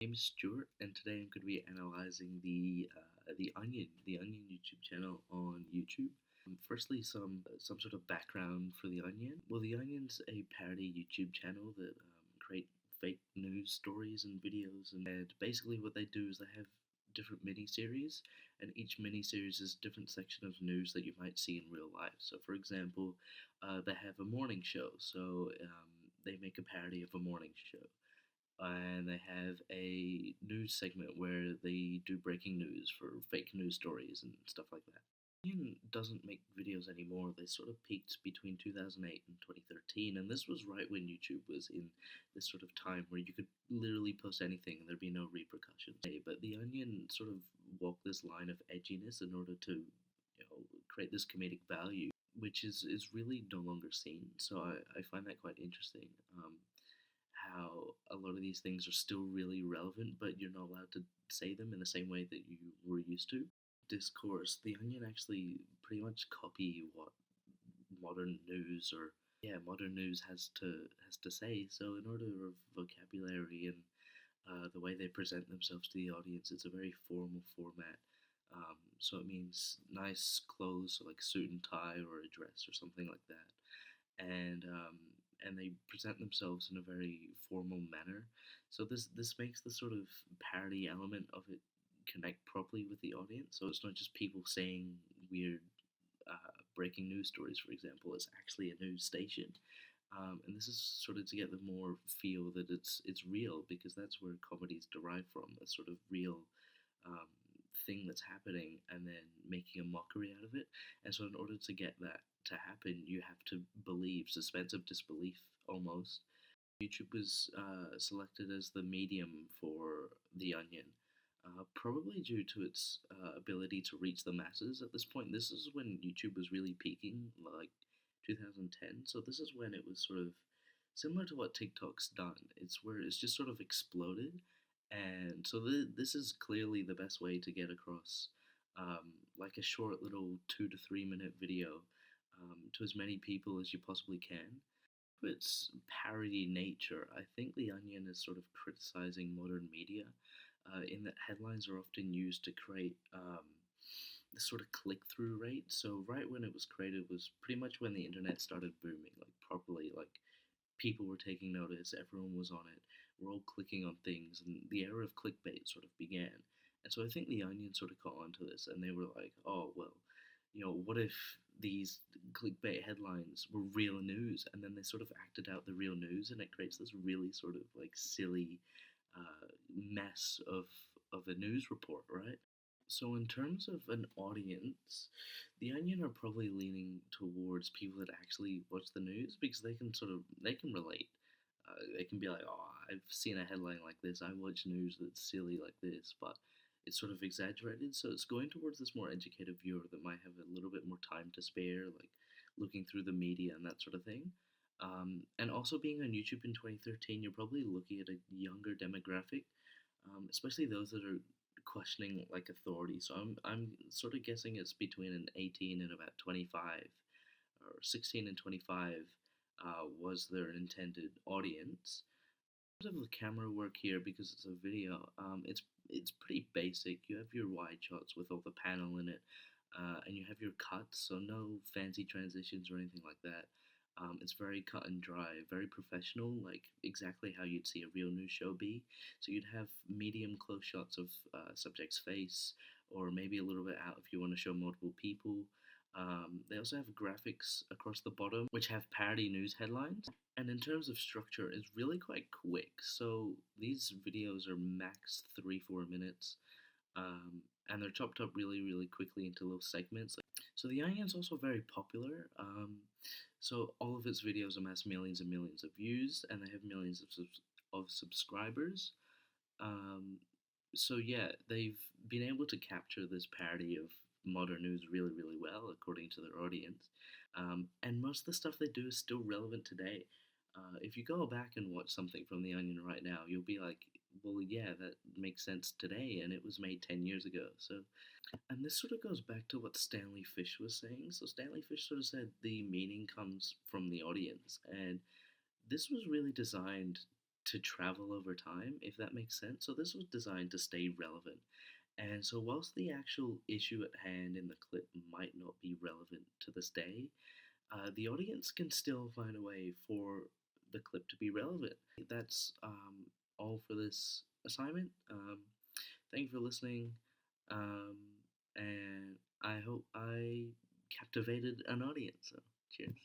Name is Stuart, and today I'm going to be analyzing the Onion YouTube channel on YouTube. Firstly, some sort of background for the Onion. Well, the Onion's a parody YouTube channel that create fake news stories and videos, and basically what they do is they have different mini series, and each mini series is a different section of news that you might see in real life. So, for example, they have a morning show, so they make a parody of a morning show, and they have a news segment where they do breaking news for fake news stories and stuff like that. Ian doesn't make videos anymore. They sort of peaked between 2008 and 2013, and this was right when YouTube was in this sort of time where you could literally post anything and there'd be no repercussions. But the Onion sort of walked this line of edginess in order to, create this comedic value, which is really no longer seen. So I find that quite interesting. How a lot of these things are still really relevant, but you're not allowed to say them in the same way that you were used to. Discourse, the Onion actually pretty much copy what modern news or modern news has to say. So in order of vocabulary and the way they present themselves to the audience, it's a very formal format. So it means nice clothes, so like suit and tie or a dress or something like that, and they present themselves in a very formal manner. So this makes the sort of parody element of it connect properly with the audience. So it's not just people saying weird breaking news stories, for example. It's actually a news station, and this is sort of to get the more feel that it's real, because that's where comedies derive from, a sort of real um, thing that's happening, and then making a mockery out of it. And so in order to get that to happen, you have to believe, suspense of disbelief almost. YouTube was selected as the medium for The Onion, probably due to its ability to reach the masses at this point. This is when YouTube was really peaking, like 2010. So this is when it was sort of similar to what TikTok's done. It's where it's just sort of exploded, and so this is clearly the best way to get across like a short little 2 to 3 minute video to as many people as you possibly can. Its parody nature, I think The Onion is sort of criticizing modern media, in that headlines are often used to create this sort of click through rate. So, right when it was created was pretty much when the internet started booming, like properly, like people were taking notice, everyone was on it, we're all clicking on things, and the era of clickbait sort of began. And so I think The Onion sort of caught onto this, and they were like, oh, well, what if these clickbait headlines were real news? And then they sort of acted out the real news, and it creates this really sort of like silly mess of a news report, right? So in terms of an audience, The Onion are probably leaning towards people that actually watch the news, because they can relate. They can be like, oh, I've seen a headline like this. I watch news that's silly like this, but it's sort of exaggerated. So it's going towards this more educated viewer that might have a little bit more time to spare, like looking through the media and that sort of thing. And also being on YouTube in 2013, you're probably looking at a younger demographic, especially those that are questioning like authority. So I'm sort of guessing it's between an 18 and about 25, or 16 and 25 was their intended audience. In terms of the camera work here, because it's a video, it's pretty basic. You have your wide shots with all the panel in it, and you have your cuts, so no fancy transitions or anything like that. It's very cut and dry, very professional, like exactly how you'd see a real news show be. So you'd have medium close shots of subject's face, or maybe a little bit out if you want to show multiple people. They also have graphics across the bottom, which have parody news headlines. And in terms of structure, it's really quite quick. So these videos are max 3-4 minutes, and they're chopped up really, really quickly into little segments. So the Onion's also very popular. So all of its videos amass millions and millions of views, and they have millions of subscribers. Um, so yeah, they've been able to capture this parody of modern news really, really well, according to their audience. And most of the stuff they do is still relevant today. If you go back and watch something from The Onion right now, you'll be like, well, yeah, that makes sense today, and it was made 10 years ago. So, and this sort of goes back to what Stanley Fish was saying. So Stanley Fish sort of said the meaning comes from the audience, and this was really designed to travel over time, if that makes sense. So this was designed to stay relevant. And so whilst the actual issue at hand in the clip might not be relevant to this day, the audience can still find a way for the clip to be relevant. That's all for this assignment. Thank you for listening, um, and I hope I captivated an audience. So, cheers.